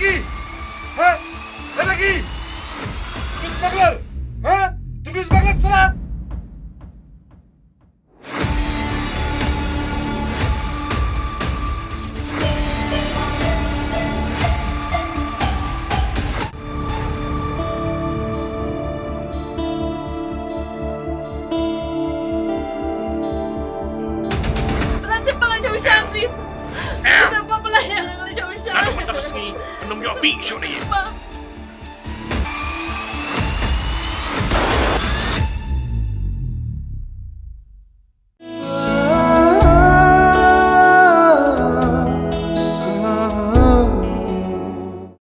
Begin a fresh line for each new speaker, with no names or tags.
কি হ্যাঁ এটা কি তুমি স্মাগলার হ্যাঁ তুমি স্মাগলার ছাড়া
Pelancip Pengecut Ushan, please. Kita apa pelayan Pengecut Ushan?
Ano mo na kasi? Anong yung abisyo na yan?
Pak,